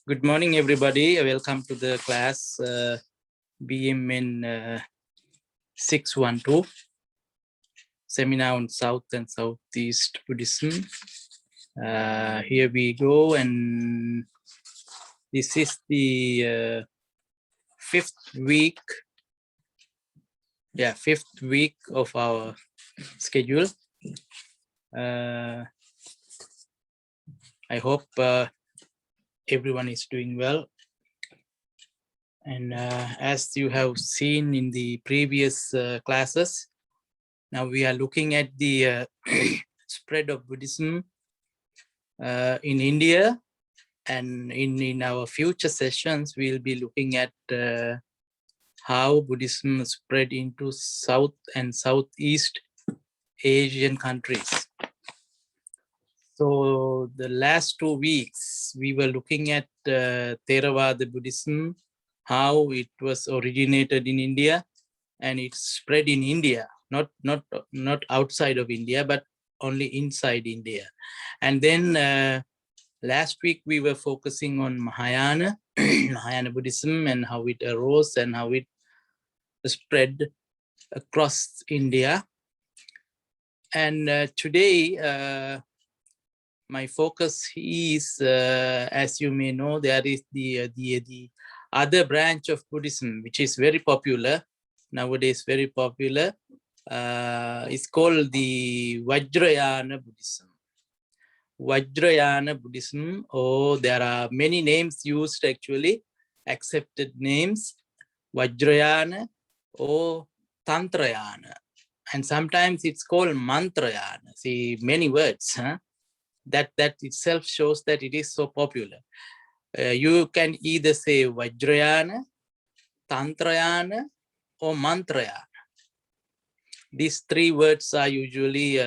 Good morning, everybody. Welcome to the class BMN 612, Seminar on South and Southeast Buddhism. Here we go, and this is the fifth week of our schedule. I hope everyone is doing well. And as you have seen in the previous classes, now we are looking at the spread of Buddhism in India, and in our future sessions, we'll be looking at how Buddhism spread into South and Southeast Asian countries. So the last 2 weeks, we were looking at Theravada Buddhism, how it was originated in India and it spread in India, not outside of India, but only inside India. And then last week we were focusing on Mahayana, Mahayana Buddhism, and how it arose and how it spread across India. And today, my focus is, as you may know, there is the other branch of Buddhism, which is very popular nowadays. Very popular. It's called the Vajrayana Buddhism. Vajrayana Buddhism, or there are many names used actually, accepted names, Vajrayana or Tantrayana, and sometimes it's called Mantrayana. See, many words, huh? That itself shows that it is so popular. You can either say Vajrayana, Tantrayana, or Mantrayana. These three words are usually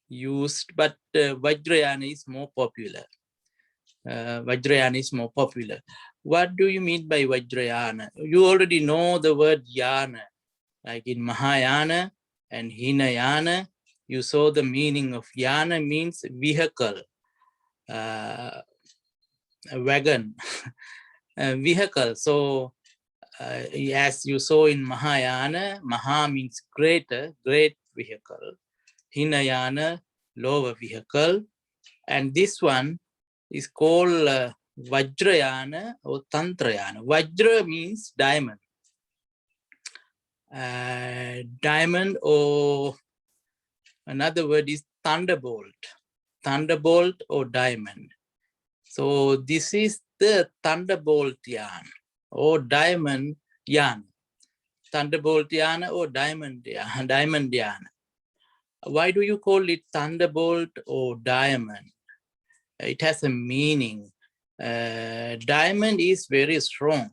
used, but Vajrayana is more popular. Vajrayana is more popular. What do you mean by Vajrayana? You already know the word yana, like in Mahayana and Hinayana. You saw the meaning of yana means vehicle, a wagon, a vehicle. So as you saw in Mahayana, Maha means greater, great vehicle. Hinayana, lower vehicle. And this one is called Vajrayana or Tantrayana. Vajra means diamond. Diamond, or another word is thunderbolt. Thunderbolt or diamond. So this is the thunderbolt yarn or diamond yarn. Thunderbolt yarn or diamond yarn. Why do you call it thunderbolt or diamond? It has a meaning. Diamond is very strong.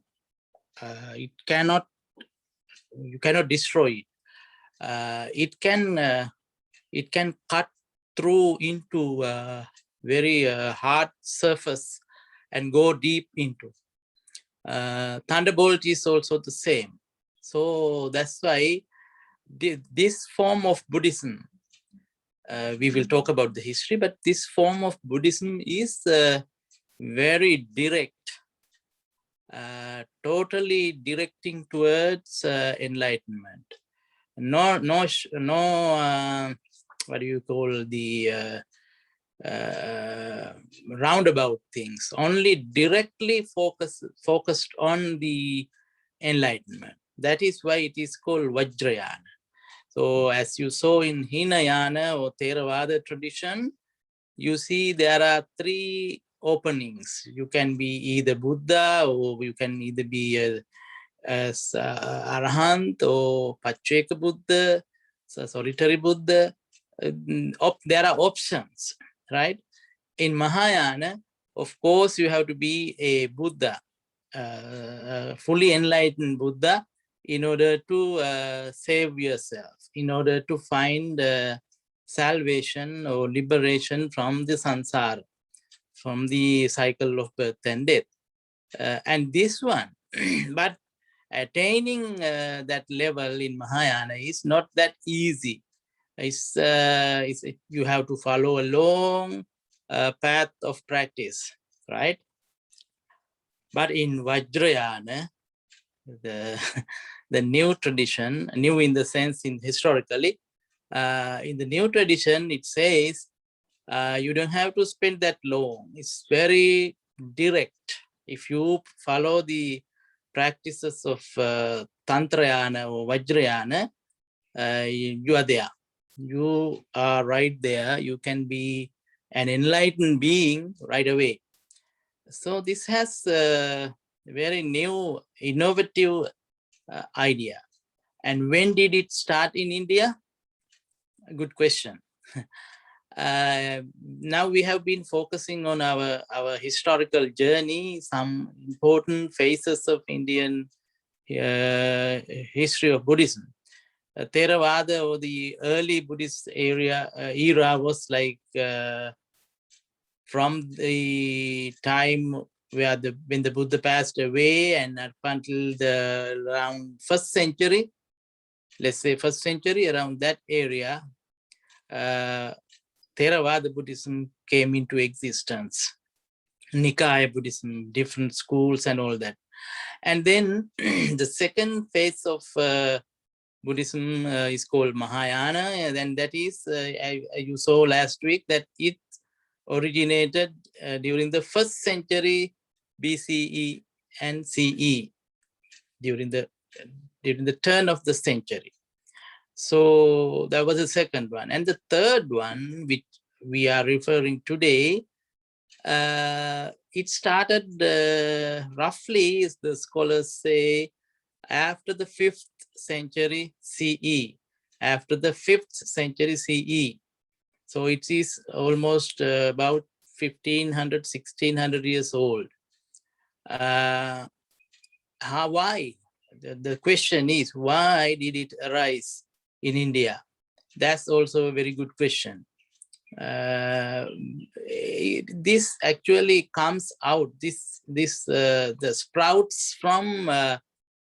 You cannot destroy it. It can cut through into a very hard surface and go deep into. Thunderbolt is also the same. So that's why this form of Buddhism, we will talk about the history, but this form of Buddhism is very direct, totally directing towards enlightenment. No, what do you call the roundabout things, only directly focused on the enlightenment. That is why it is called Vajrayana. So as you saw in Hinayana or Theravada tradition, you see there are three openings. You can be either Buddha, or you can either be as Arahant or Pacceka Buddha, solitary Buddha. There are options, right? In Mahayana, of course, you have to be a Buddha, fully enlightened Buddha, in order to save yourself, in order to find salvation or liberation from the samsara, from the cycle of birth and death. And this one, but attaining that level in Mahayana is not that easy. You have to follow a long path of practice, right? But in Vajrayana, the, the new tradition, new in the sense in historically, in the new tradition, it says you don't have to spend that long. It's very direct. If you follow the practices of Tantrayana or Vajrayana, you are there. You are right there. You can be an enlightened being right away. So this has a very new, innovative idea. And when did it start in India? Good question. Now we have been focusing on our historical journey, some important phases of Indian history of Buddhism. Theravada, or the early Buddhist era was like from the time when the Buddha passed away and up until the around 1st century, let's say 1st century, around that area, Theravada Buddhism came into existence. Nikaya Buddhism, different schools and all that. And then the second phase of Buddhism is called Mahayana, and then that is, you saw last week that it originated during the 1st century BCE and CE, during the turn of the century. So that was the second one. And the third one, which we are referring today, it started roughly, as the scholars say, after the 5th century CE, after the 5th century CE. So it is almost about 1500, 1600 years old. Why? The question is, why did it arise in India? That's also a very good question. This actually comes out, the sprouts from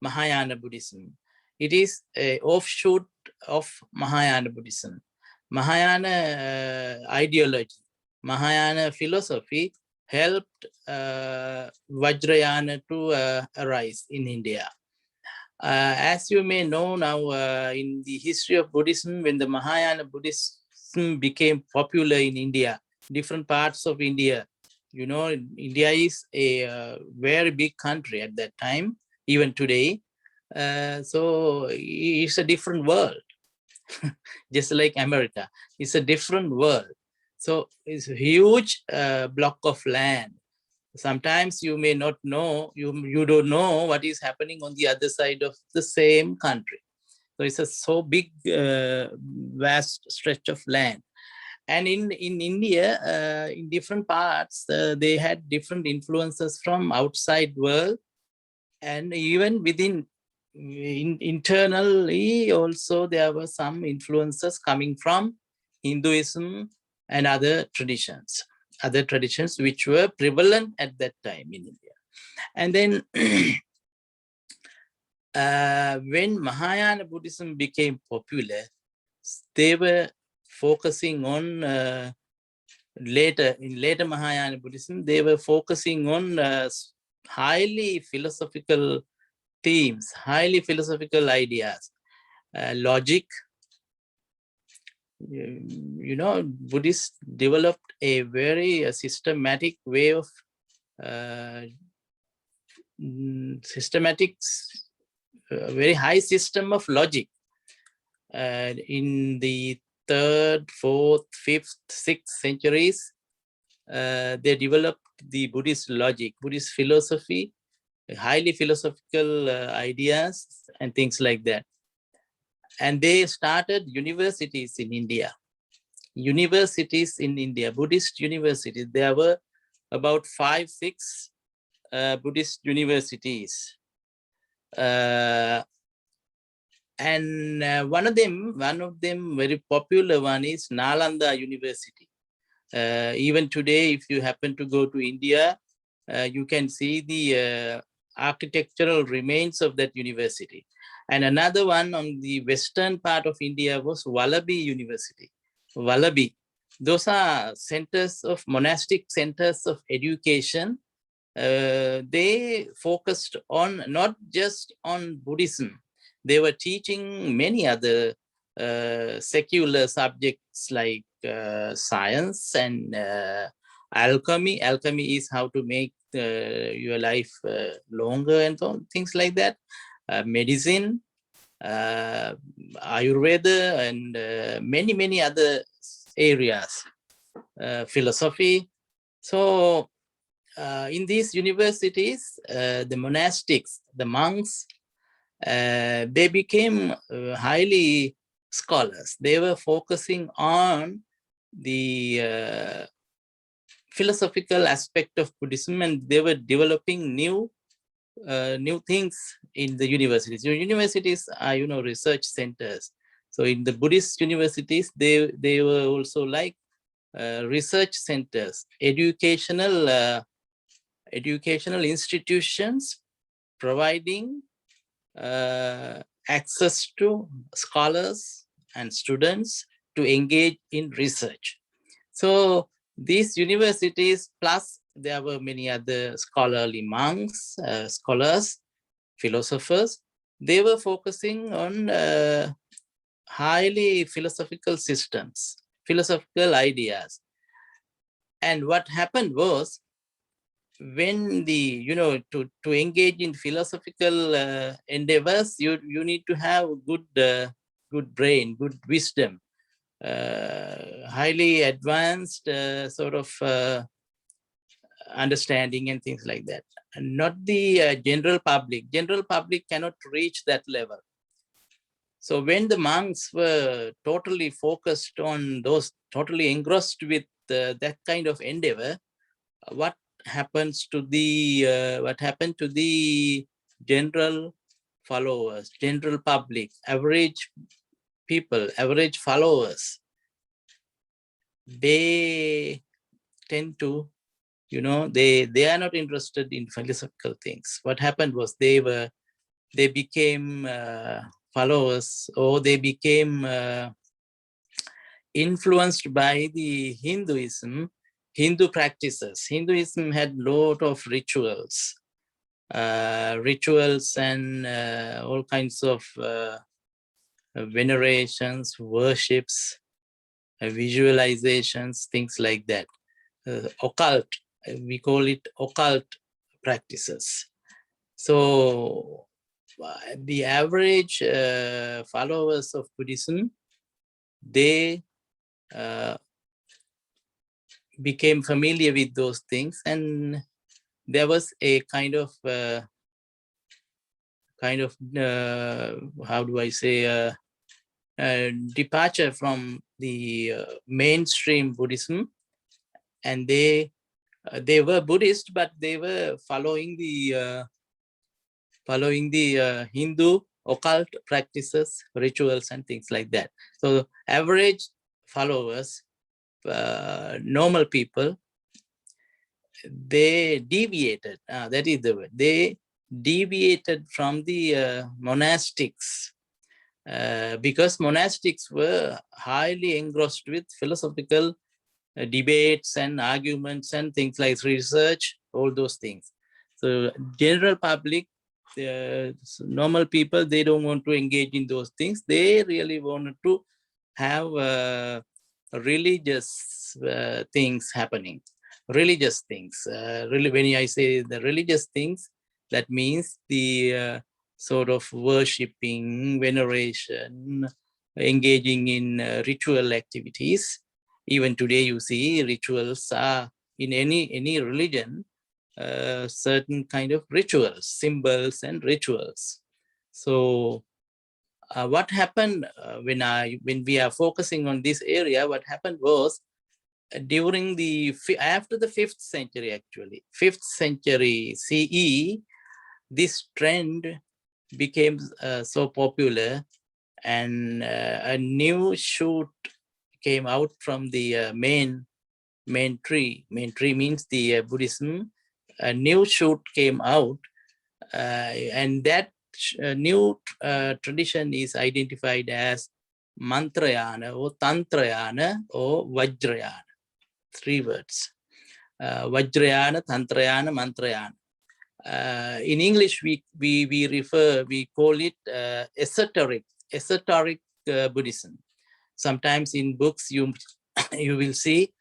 Mahayana Buddhism. It is an offshoot of Mahayana Buddhism. Mahayana ideology, Mahayana philosophy helped Vajrayana to arise in India. As you may know now, in the history of Buddhism, when the Mahayana Buddhism became popular in India, different parts of India, you know, India is a very big country at that time, even today. So it's a different world, just like America. It's a different world. So it's a huge block of land. Sometimes you may not know, you don't know what is happening on the other side of the same country. So it's a so big, vast stretch of land. And in India, in different parts, they had different influences from outside world, and even within internally also there were some influences coming from Hinduism and other traditions which were prevalent at that time in India. And then when Mahayana Buddhism became popular, they were focusing on later Mahayana Buddhism, they were focusing on highly philosophical themes, highly philosophical ideas, logic. You know, Buddhists developed a very systematic way of very high system of logic. In the 3rd, 4th, 5th, 6th centuries, they developed the Buddhist logic, Buddhist philosophy, highly philosophical ideas and things like that. And they started universities in India. Buddhist universities. There were about 5, 6 Buddhist universities. And one of them very popular one is Nalanda University. Even today, if you happen to go to India, you can see the architectural remains of that university. And another one on the western part of India was Wallaby University. Wallaby. Those are centers of monastic centers of education they focused on not just on Buddhism. They were teaching many other secular subjects like science and alchemy. Alchemy is how to make your life longer and so on, things like that. Medicine, Ayurveda, and many other areas. Philosophy. So in these universities, the monastics, the monks, they became highly scholars. They were focusing on the philosophical aspect of Buddhism, and they were developing new things in the universities. So universities are, research centers. So in the Buddhist universities, they were also like research centers, educational institutions providing access to scholars and students to engage in research. So these universities, plus there were many other scholarly monks, scholars, philosophers, they were focusing on highly philosophical systems, philosophical ideas. And what happened was, when to engage in philosophical endeavors, you need to have good brain, good wisdom, highly advanced sort of understanding and things like that, and not the general public. General public cannot reach that level. So when the monks were totally focused on those, totally engrossed with that kind of endeavor, what happened to the general followers, general public, average people, average followers? They tend to, they are not interested in philosophical things. What happened was they became followers, or they became influenced by the Hindu practices. Hinduism had a lot of rituals and all kinds of venerations, worships, visualizations, things like that. Occult, we call it occult practices. So the average followers of Buddhism, they became familiar with those things, and there was a kind of how do I say, departure from the mainstream Buddhism, and they were Buddhist, but they were following the Hindu occult practices, rituals, and things like that. So average followers, normal people, they deviated. That is the word. They deviated from the monastics, because monastics were highly engrossed with philosophical debates and arguments and things like research, all those things. So general public, normal people, they don't want to engage in those things. They really wanted to have religious things happening. Religious things. Really, when I say the religious things, that means the sort of worshipping, veneration, engaging in ritual activities. Even today, you see rituals are in any religion, certain kind of rituals, symbols and rituals. So what happened when we are focusing on this area, what happened was, during after the 5th century, actually, 5th century CE, this trend became so popular, and a new shoot came out from the main tree. Main tree means the Buddhism. A new shoot came out, and that new tradition is identified as Mantrayana or Tantrayana or Vajrayana. 3 words. Vajrayana, Tantrayana, Mantrayana. In English, we call it esoteric Buddhism. Sometimes in books you you will see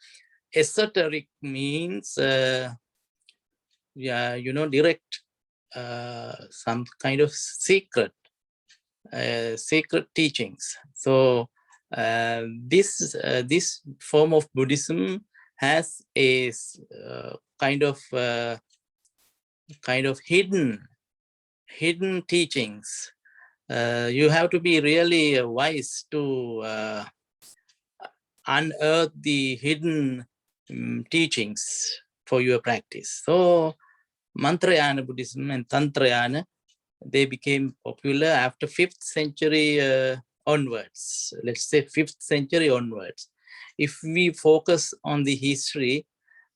esoteric means direct, some kind of secret teachings. So this form of Buddhism has a kind of hidden teachings. You have to be really wise to unearth the hidden teachings for your practice. So Mantrayana Buddhism and Tantrayana, they became popular after 5th century onwards. Let's say 5th century onwards. If we focus on the history,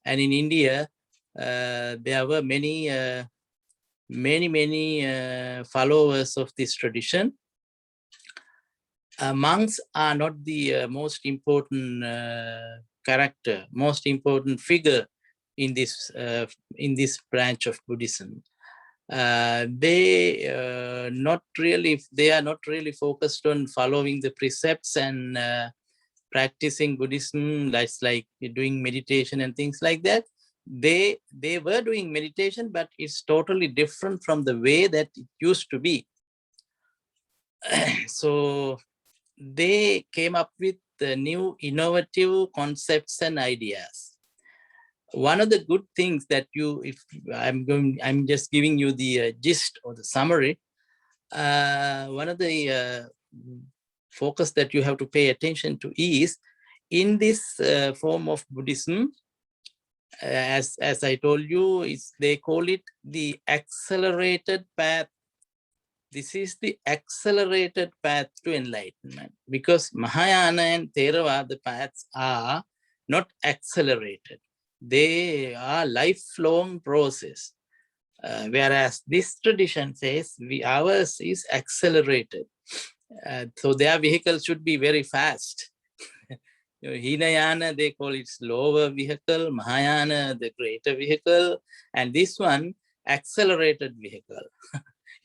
and in India, there were many followers of this tradition. Monks are not the most important character, most important figure in this branch of Buddhism. They are not really focused on following the precepts and practicing Buddhism, like doing meditation and things like that. They were doing meditation, but it's totally different from the way that it used to be. So they came up with the new innovative concepts and ideas. One of the good things that I'm just giving you the gist or the summary. One of the focus that you have to pay attention to is in this form of Buddhism, as I told you, they call it the accelerated path. This is the accelerated path to enlightenment, because Mahayana and Theravada paths are not accelerated. They are lifelong process. Whereas this tradition says ours is accelerated. So their vehicle should be very fast. Hinayana, they call it slower vehicle, Mahayana, the greater vehicle, and this one, accelerated vehicle.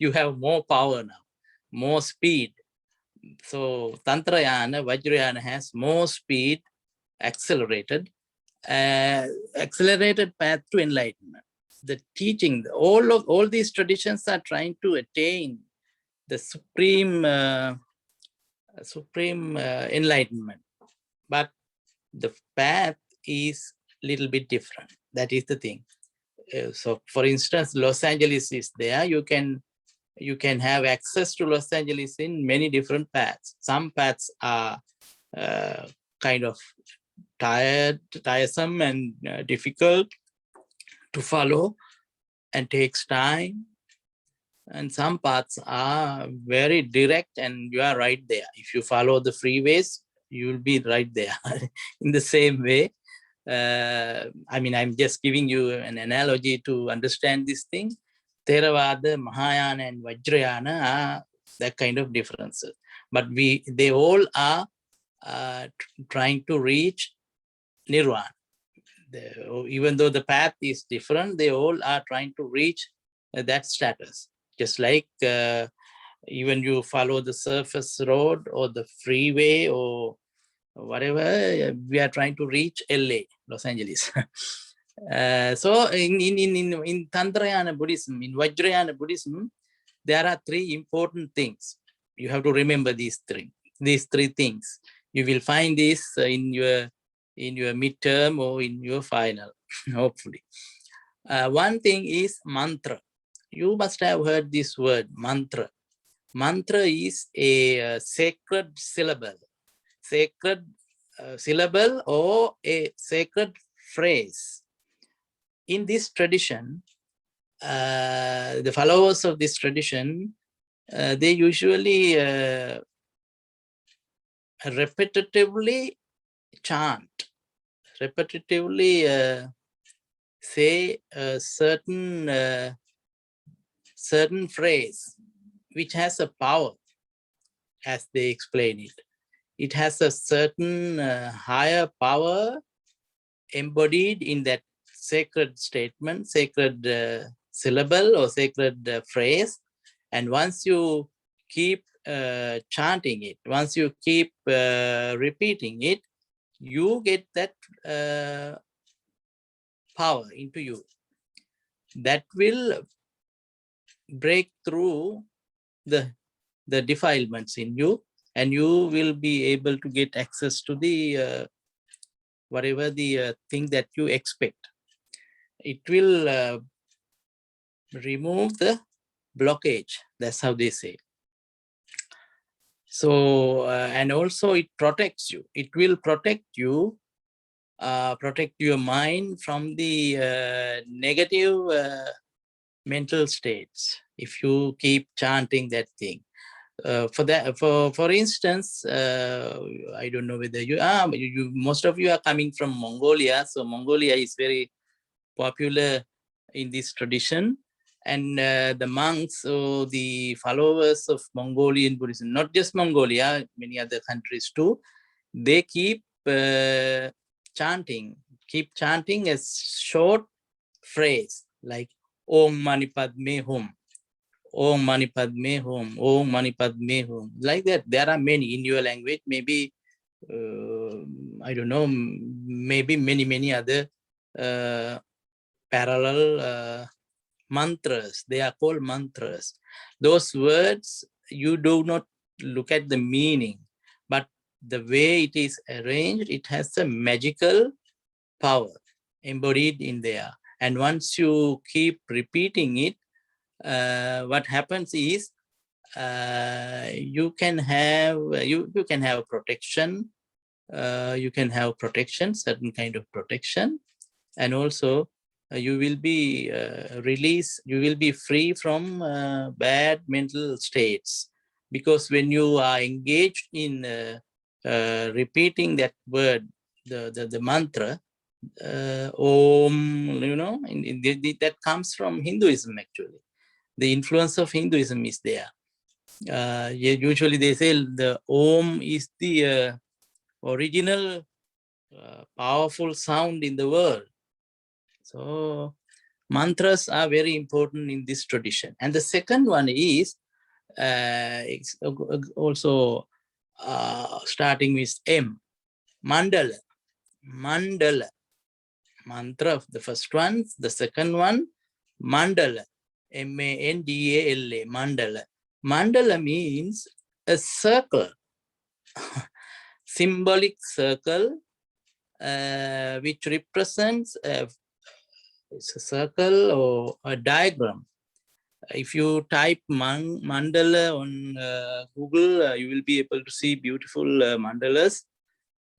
You have more power now, more speed. So Tantrayana, Vajrayana has more speed, accelerated path to enlightenment. The teaching, all these traditions are trying to attain the supreme enlightenment, but the path is a little bit different. That is the thing. So for instance, Los Angeles is there. You can have access to Los Angeles in many different paths. Some paths are kind of tiresome and difficult to follow and takes time. And some paths are very direct and you are right there. If you follow the freeways, you will be right there in the same way. I mean, I'm just giving you an analogy to understand this thing. Theravada, Mahayana, and Vajrayana are that kind of differences. But they all are trying to reach Nirvana. Even though the path is different, they all are trying to reach that status. Just like even you follow the surface road or the freeway or whatever, we are trying to reach LA, Los Angeles. So in Tantrayana Buddhism, in Vajrayana Buddhism, there are 3 important things. You have to remember these three things. You will find this in your midterm or in your final, hopefully. One thing is mantra. You must have heard this word, mantra. Mantra is a sacred syllable. Syllable or a sacred phrase. In this tradition, the followers of this tradition, they usually repetitively chant, repetitively say a certain phrase which has a power, as they explain it. It has a certain higher power embodied in that sacred statement, sacred syllable or sacred phrase. And once you keep chanting it, once you keep repeating it, you get that power into you that will break through the defilements in you, and you will be able to get access to the whatever the thing that you expect. It will remove the blockage. That's how they say. So, and also it protects you. It will protect you, protect your mind from the negative mental states if you keep chanting that thing. For instance, I don't know whether you most of you are coming from Mongolia, so Mongolia is very popular in this tradition, and the monks or the followers of Mongolian Buddhism, not just Mongolia, many other countries too, they keep chanting a short phrase like Om Mani Padme Hum, Om Mani Padme Hum, Om Mani Padme Hum, like that. There are many in your language, maybe, I don't know, maybe many other parallel mantras. They are called mantras. Those words, you do not look at the meaning, but the way it is arranged, it has a magical power embodied in there. And once you keep repeating it, what happens is you can have protection. You can have protection, certain kind of protection, and also you will be released. You will be free from bad mental states, because when you are engaged in repeating that word, the mantra, Om, that comes from Hinduism actually. The influence of Hinduism is there. Usually they say the Om is the original powerful sound in the world. So mantras are very important in this tradition. And the second one is also starting with M, Mandala. Mandala. Mantra, the first one. The second one, Mandala. M-A-N-D-A-L-A, Mandala. Mandala means a circle, symbolic circle, which represents it's a circle or a diagram. If you type mandala on Google, you will be able to see beautiful mandalas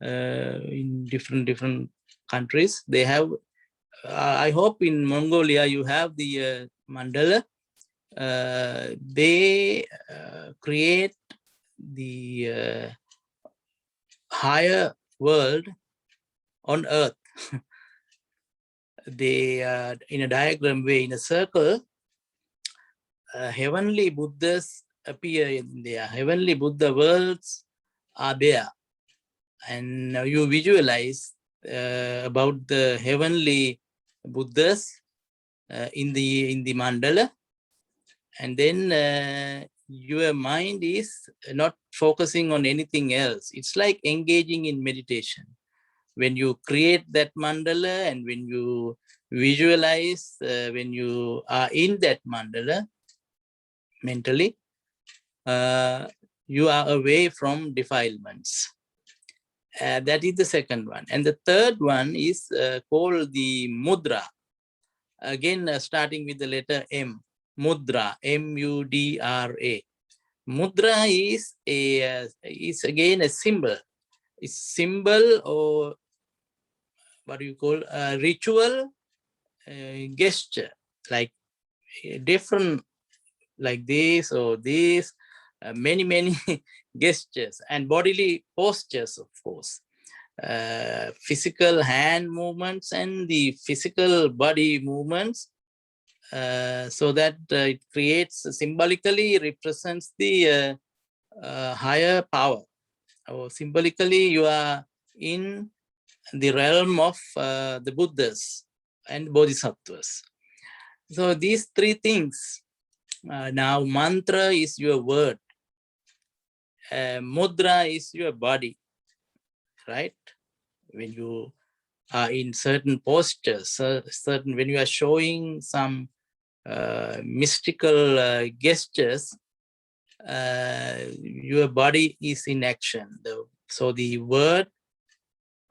in different countries. They have, I hope in Mongolia you have the mandala. They create the higher world on earth. They in a diagram way, in a circle, heavenly Buddhas appear in there. Heavenly Buddha worlds are there, and you visualize about the heavenly Buddhas in the mandala, and then your mind is not focusing on anything else. It's like engaging in meditation. When you create that mandala and when you visualize, when you are in that mandala mentally, you are away from defilements. That is the second one. And the third one is called the Mudra. Again, starting with the letter M, Mudra, M-U-D-R-A. Mudra is again a symbol. It's symbol, or what do you call a ritual gesture, like different, like this or this, many gestures and bodily postures, of course, physical hand movements and the physical body movements, so that it creates, symbolically represents the higher power, or symbolically you are in the realm of the Buddhas, and bodhisattvas. So these three things. Now mantra is your word. Mudra is your body, right? When you are in certain postures, certain when you are showing some mystical gestures, your body is in action. So the word,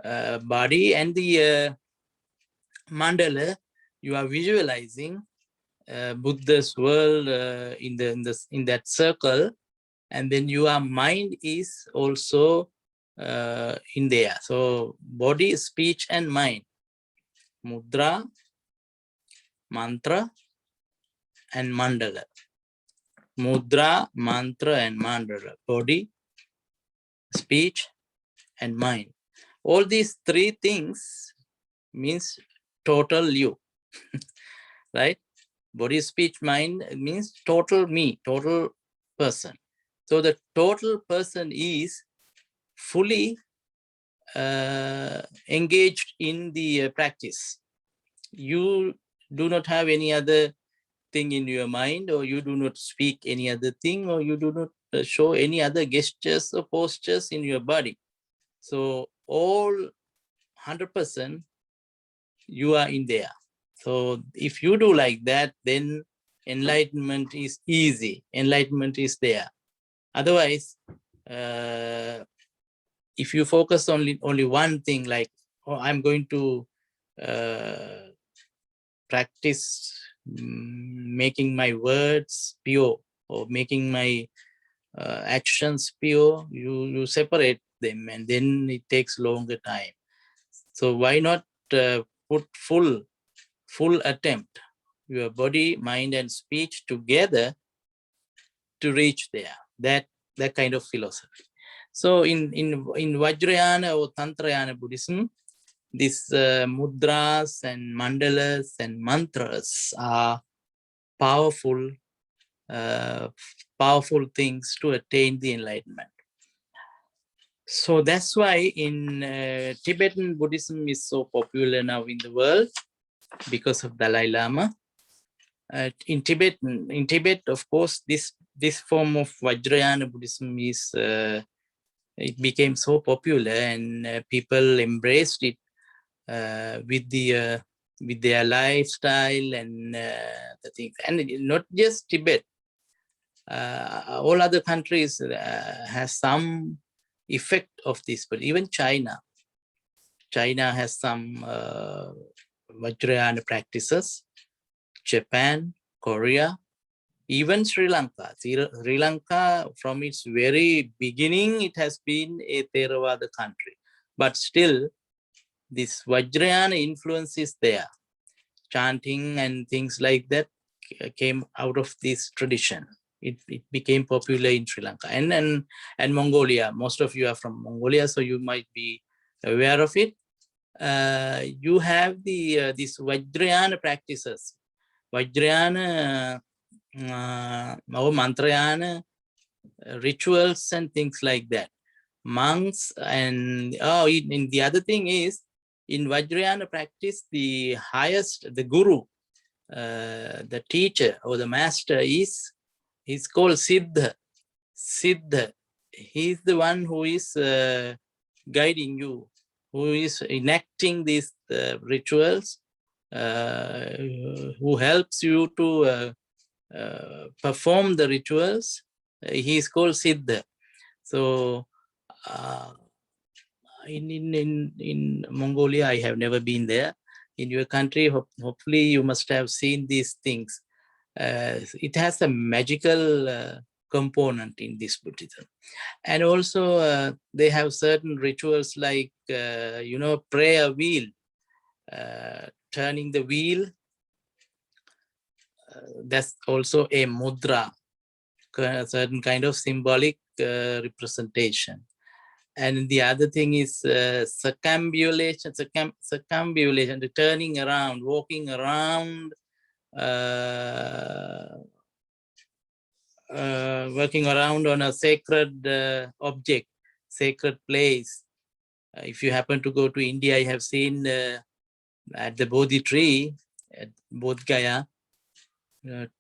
body, and the mandala, you are visualizing Buddha's world in that circle, and then your mind is also in there. So body, speech, and mind, mudra, mantra, and mandala. Mudra, mantra, and mandala. Body, speech, and mind. All these three things means total you, right? Body, speech, mind means total me, total person. So the total person is fully engaged in the practice. You do not have any other thing in your mind, or you do not speak any other thing, or you do not show any other gestures or postures in your body. So all 100% you are in there. So if you do like that, then enlightenment is easy. Enlightenment is there. Otherwise, if you focus only one thing, like, oh, I'm going to practice making my words pure, or making my actions pure, you separate them, and then it takes longer time. So why not put full attempt, your body, mind, and speech together to reach there? That kind of philosophy. So in Vajrayana or Tantrayana Buddhism, these mudras and mandalas and mantras are powerful things to attain the enlightenment. So that's why in Tibetan Buddhism is so popular now in the world, because of Dalai Lama. In Tibet, of course, this form of Vajrayana Buddhism is it became so popular, and people embraced it with their lifestyle and the things. And not just Tibet, all other countries has some effect of this, but even China has some Vajrayana practices. Japan, Korea, even Sri Lanka. Sri Lanka, from its very beginning, it has been a Theravada country, but still this Vajrayana influence is there. Chanting and things like that came out of this tradition. It became popular in Sri Lanka and Mongolia. Most of you are from Mongolia, so you might be aware of it. You have these Vajrayana practices, Vajrayana or Mantrayana rituals and things like that. Monks and in the other thing is, in Vajrayana practice, the highest, the guru, the teacher or the master is called Siddha. Siddha. He's the one who is guiding you, who is enacting these rituals, who helps you to perform the rituals. He is called Siddha. So in Mongolia, I have never been there. In your country, hopefully you must have seen these things. It has a magical component in this Buddhism. And also they have certain rituals like, prayer wheel, turning the wheel. That's also a mudra, a certain kind of symbolic representation. And the other thing is circumambulation, the turning around, walking around, working around on a sacred object, sacred place. If you happen to go to India, I have seen at the Bodhi tree at Bodh Gaya,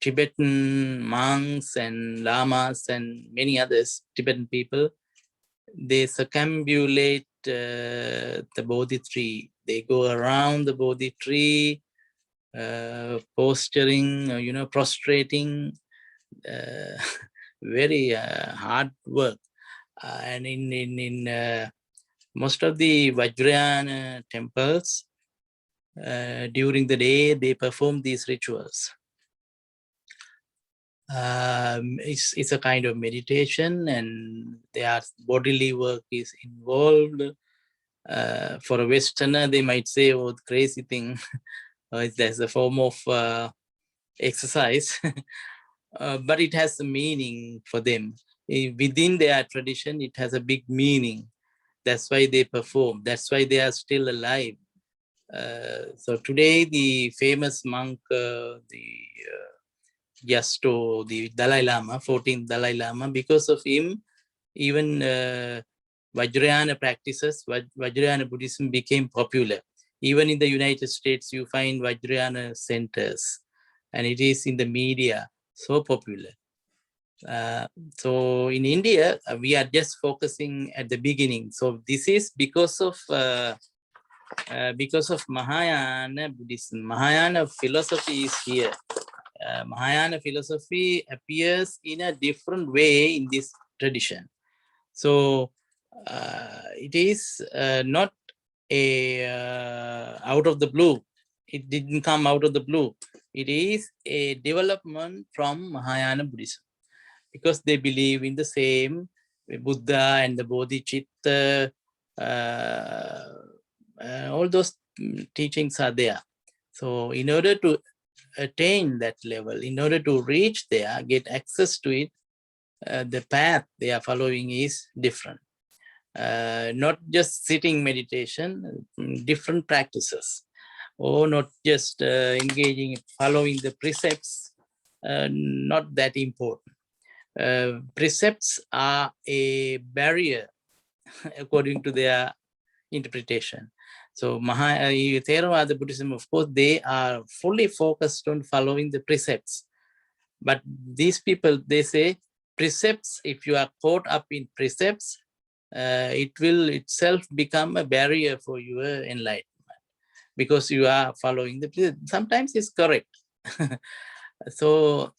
Tibetan monks and lamas and many others, Tibetan people, they circumambulate the Bodhi tree. They go around the Bodhi tree, posturing, prostrating, very hard work. And in most of the Vajrayana temples, during the day, they perform these rituals. It's a kind of meditation, and their bodily work is involved. For a Westerner, they might say, oh, the crazy thing, there's a form of exercise, but it has a meaning for them. Within their tradition, it has a big meaning. That's why they perform. That's why they are still alive. So today, the famous monk, the Yasto, the Dalai Lama, 14th Dalai Lama, because of him, even Vajrayana practices, Vajrayana Buddhism became popular. Even in the United States, you find Vajrayana centers, and it is in the media, so popular. So in India, we are just focusing at the beginning. So this is because of Mahayana Buddhism. Mahayana philosophy is here. Mahayana philosophy appears in a different way in this tradition. So it is not out of the blue. It didn't come out of the blue. It is a development from Mahayana Buddhism, because they believe in the same Buddha and the Bodhicitta. All those teachings are there. So in order to attain that level, in order to reach there, get access to it, the path they are following is different. Not just sitting meditation, different practices, or not just engaging, following the precepts, not that important. Precepts are a barrier according to their interpretation. So Theravada Buddhism, of course, they are fully focused on following the precepts. But these people, they say, precepts, if you are caught up in precepts, it will itself become a barrier for your enlightenment, because you are following the precepts. Sometimes it's correct. So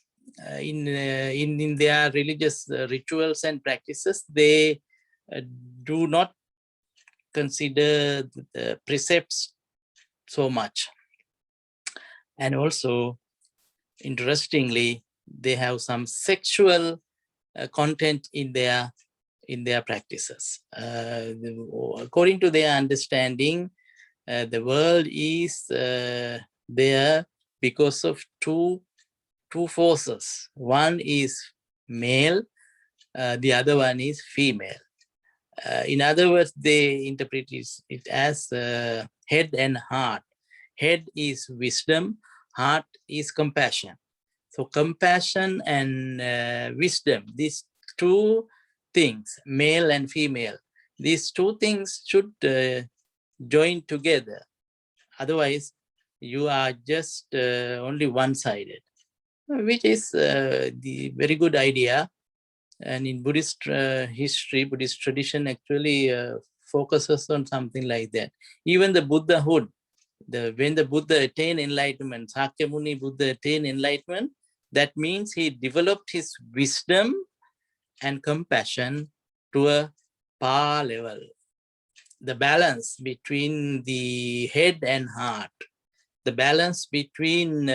in their religious rituals and practices, they do not consider the precepts so much. And also, interestingly, they have some sexual content in their practices. According to their understanding, the world is there because of two forces. One is male, the other one is female. In other words, they interpret it as head and heart. Head is wisdom, heart is compassion. So compassion and wisdom, these two things, male and female, these two things should join together. Otherwise, you are just only one-sided, which is the very good idea. And in Buddhist history, Buddhist tradition actually focuses on something like that. Even the Buddhahood, when the Buddha attained enlightenment, Sakyamuni Buddha attained enlightenment, that means he developed his wisdom and compassion to a par level. The balance between the head and heart, the balance between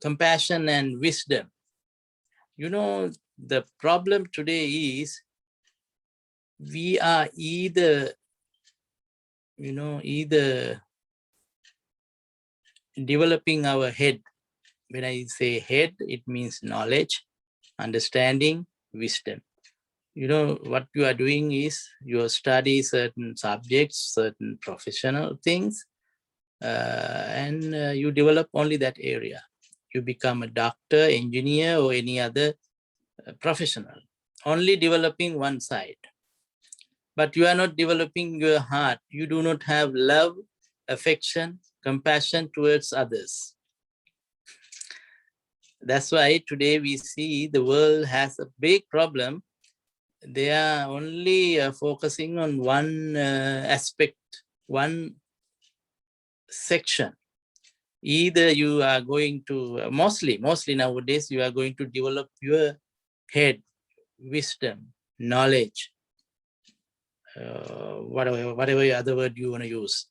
compassion and wisdom. The problem today is we are either developing our head. When I say head, it means knowledge, understanding, wisdom. What you are doing is you study certain subjects, certain professional things, and you develop only that area. You become a doctor, engineer, or any other professional, only developing one side. but you are not developing your heart. You do not have love, affection, compassion towards others. That's why today we see the world has a big problem. They are only focusing on one aspect, one section. Either you are going to, mostly nowadays, you are going to develop your head, wisdom, knowledge, whatever other word you want to use,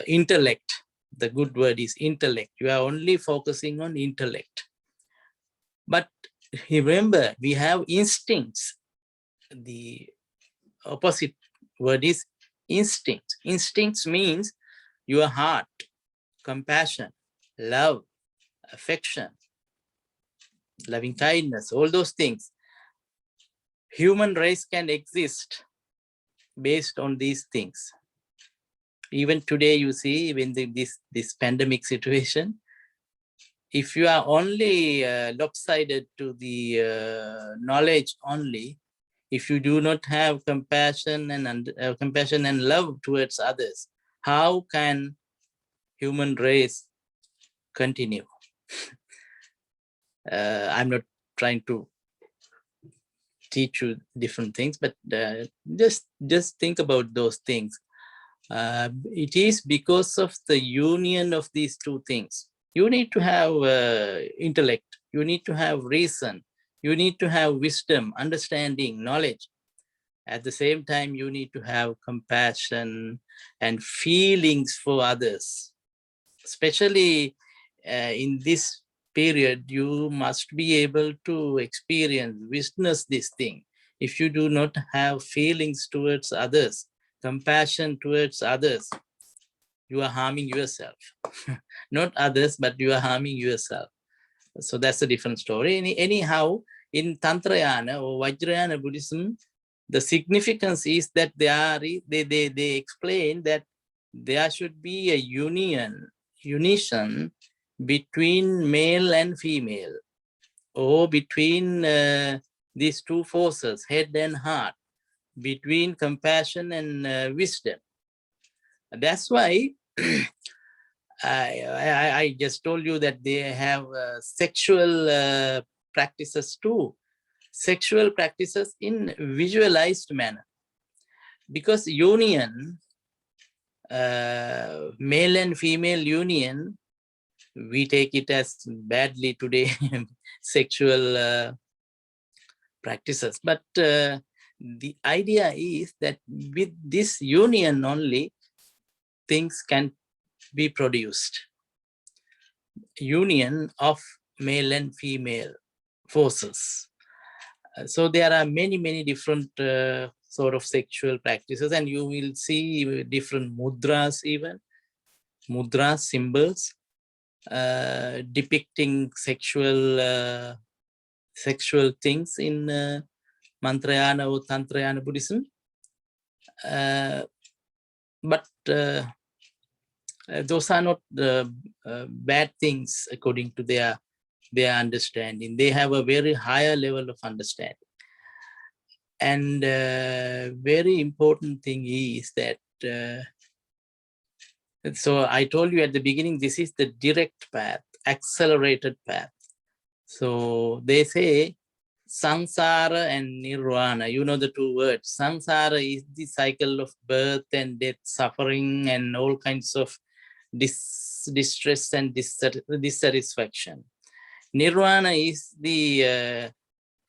intellect. The good word is intellect. You are only focusing on intellect. But remember, we have instincts. The opposite word is instinct. Instincts means your heart, compassion, love, affection, loving kindness, all those things. Human race can exist based on these things. Even today, you see, when this pandemic situation, if you are only lopsided to the knowledge only, if you do not have compassion and love towards others, how can human race continue? I'm not trying to teach you different things, but just think about those things. It is because of the union of these two things. You need to have intellect, you need to have reason, you need to have wisdom, understanding, knowledge. At the same time, you need to have compassion and feelings for others. Especially in this period, you must be able to experience, witness this thing. If you do not have feelings towards others, compassion towards others, you are harming yourself. Not others, but you are harming yourself. So that's a different story. Anyhow, in Tantrayana or Vajrayana Buddhism, the significance is that they explain that there should be a unison between male and female, or between these two forces, head and heart, between compassion and wisdom. That's why I just told you that they have sexual practices too. Sexual practices in visualized manner. Because union, male and female union, we take it as badly today, sexual practices. But the idea is that with this union only, things can be produced. Union of male and female forces. So there are many different sort of sexual practices, and you will see different mudras, even mudras, symbols depicting sexual things in Mantrayana or Tantrayana Buddhism. But those are not bad things according to their understanding. They have a very higher level of understanding. And very important thing is that, so I told you at the beginning, this is the direct path, accelerated path. So they say samsara and nirvana, you know the two words. Samsara is the cycle of birth and death, suffering, and all kinds of distress and dissatisfaction. Nirvana is the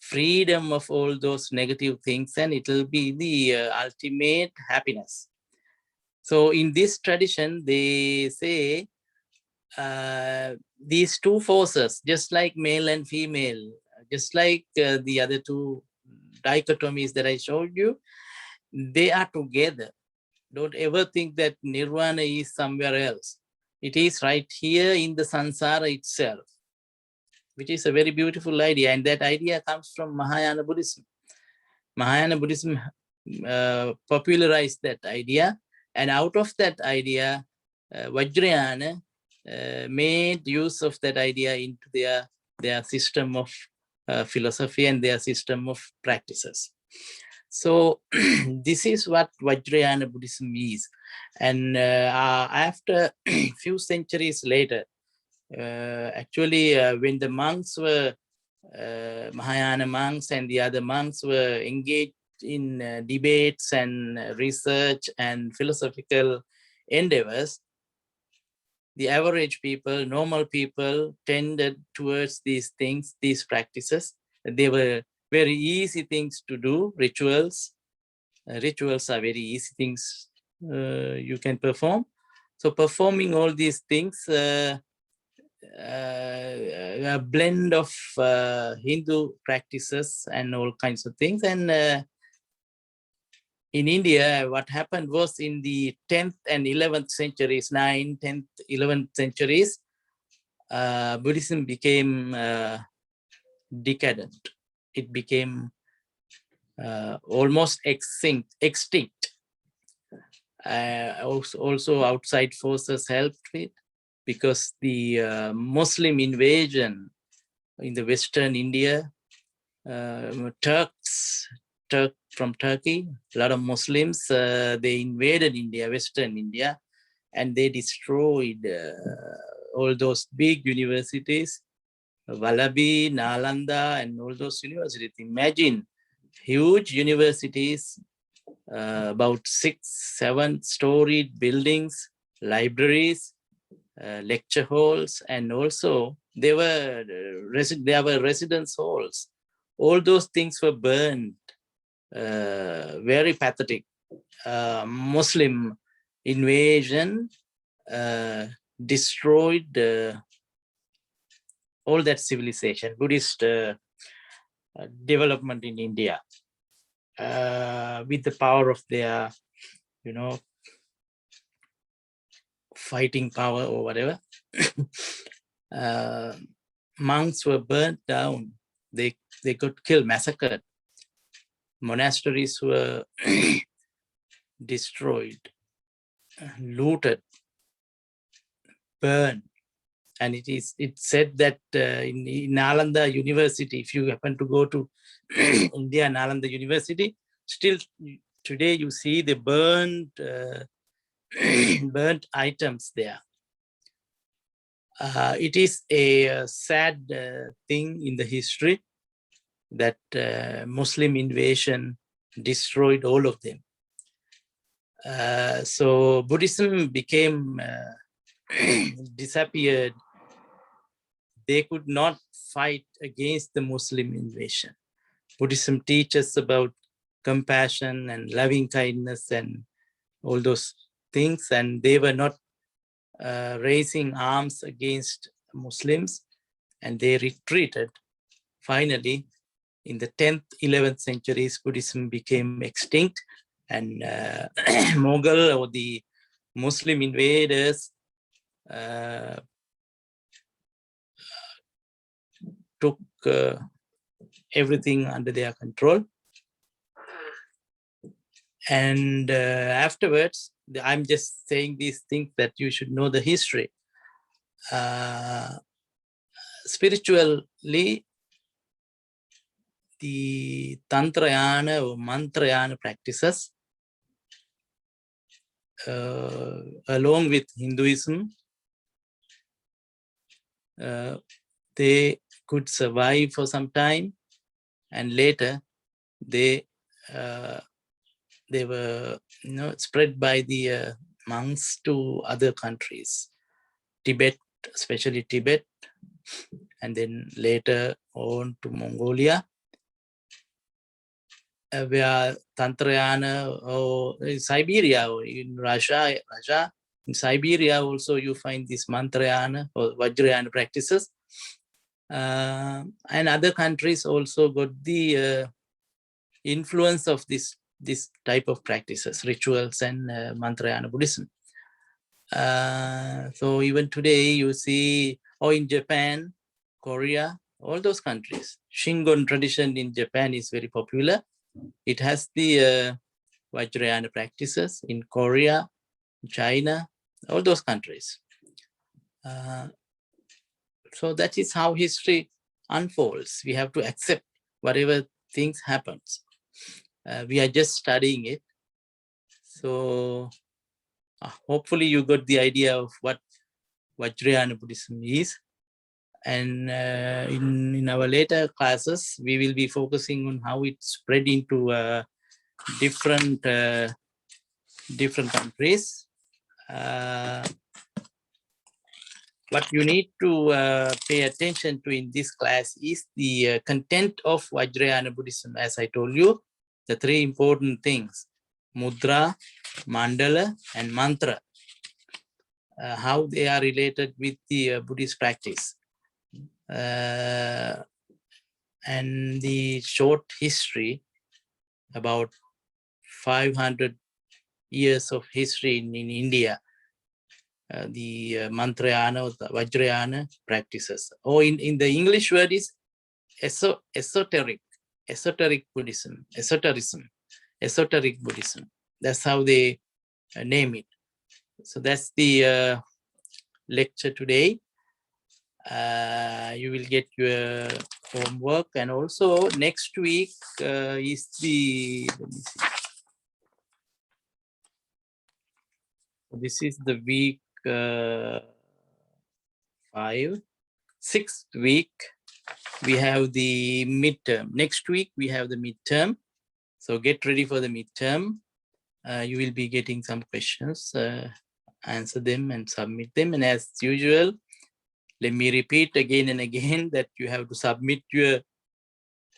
freedom of all those negative things, and it will be the ultimate happiness. So in this tradition, they say these two forces, just like male and female, just like the other two dichotomies that I showed you, they are together. Don't ever think that nirvana is somewhere else. It is right here in the samsara itself, which is a very beautiful idea. And that idea comes from Mahayana Buddhism. Mahayana Buddhism popularized that idea. And out of that idea, Vajrayana made use of that idea into their system of philosophy and their system of practices. So this is what Vajrayana Buddhism is. And after a few centuries later, actually, when the monks were, Mahayana monks and the other monks were engaged in debates and research and philosophical endeavors, the average people, normal people, tended towards these things, these practices. They were very easy things to do, rituals. Rituals are very easy things you can perform. So performing all these things, a blend of Hindu practices and all kinds of things. And in India, what happened was in the 10th and 11th centuries, 9th, 10th, 11th centuries, Buddhism became decadent. It became almost extinct. Also outside forces helped with, because the Muslim invasion in the Western India, Turks from Turkey, a lot of Muslims, they invaded India, Western India, and they destroyed all those big universities, Vallabhi, Nalanda, and all those universities. Imagine huge universities, about 6-7 storied buildings, libraries, lecture halls, and also there were residence halls. All those things were burned. Very pathetic. Muslim invasion destroyed all that civilization, Buddhist development in India, with the power of their, fighting power or whatever. Monks were burnt down. They got killed, massacred. Monasteries were destroyed, looted, burned. And it's said that in Nalanda University, if you happen to go to India, Nalanda University, still today you see the burned burnt items there. It is a sad thing in the history that Muslim invasion destroyed all of them. So Buddhism became disappeared. They could not fight against the Muslim invasion. Buddhism teaches about compassion and loving kindness and all those things, and they were not raising arms against Muslims, and they retreated. Finally, in the 10th, 11th centuries, Buddhism became extinct, and Mughal, or the Muslim invaders, took everything under their control. And afterwards, I'm just saying these things that you should know the history. Spiritually, the Tantrayana or Mantrayana practices, along with Hinduism, they could survive for some time, and later they were spread by the monks to other countries, Tibet, especially Tibet, and then later on to Mongolia, where Tantrayana, or Siberia, or in Russia, in Siberia also you find this Mantrayana or Vajrayana practices. And other countries also got the influence of this type of practices, rituals, and Mantrayana Buddhism. So even today you see, or in Japan, Korea, all those countries, Shingon tradition in Japan is very popular. It has the Vajrayana practices in Korea, China, all those countries. So that is how history unfolds. We have to accept whatever things happens. We are just studying it. So hopefully you got the idea of what Vajrayana Buddhism is. And in our later classes, we will be focusing on how it spread into different countries. What you need to pay attention to in this class is the content of Vajrayana Buddhism. As I told you, the three important things: Mudra, Mandala, and Mantra. How they are related with the Buddhist practice. And the short history, about 500 years of history in India, the Mantrayana or the Vajrayana practices. Or in the English word is esoteric Buddhism, esoteric Buddhism. That's how they name it. So that's the lecture today. You will get your homework, and also next week is the, let me see. This is the week 5, 6th week. We have the midterm. Next week we have the midterm. So get ready for the midterm. You will be getting some questions, answer them and submit them. And as usual, let me repeat again and again that you have to submit your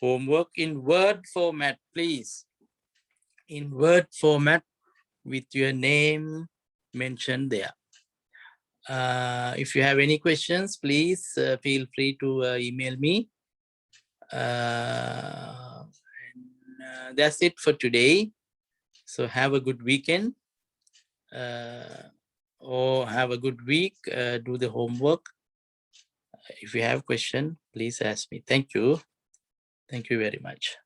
homework in Word format, please. In Word format with your name mentioned there. If you have any questions, please feel free to email me. That's it for today. So have a good weekend or have a good week. Do the homework. If you have a question, please ask me. Thank you. Thank you very much.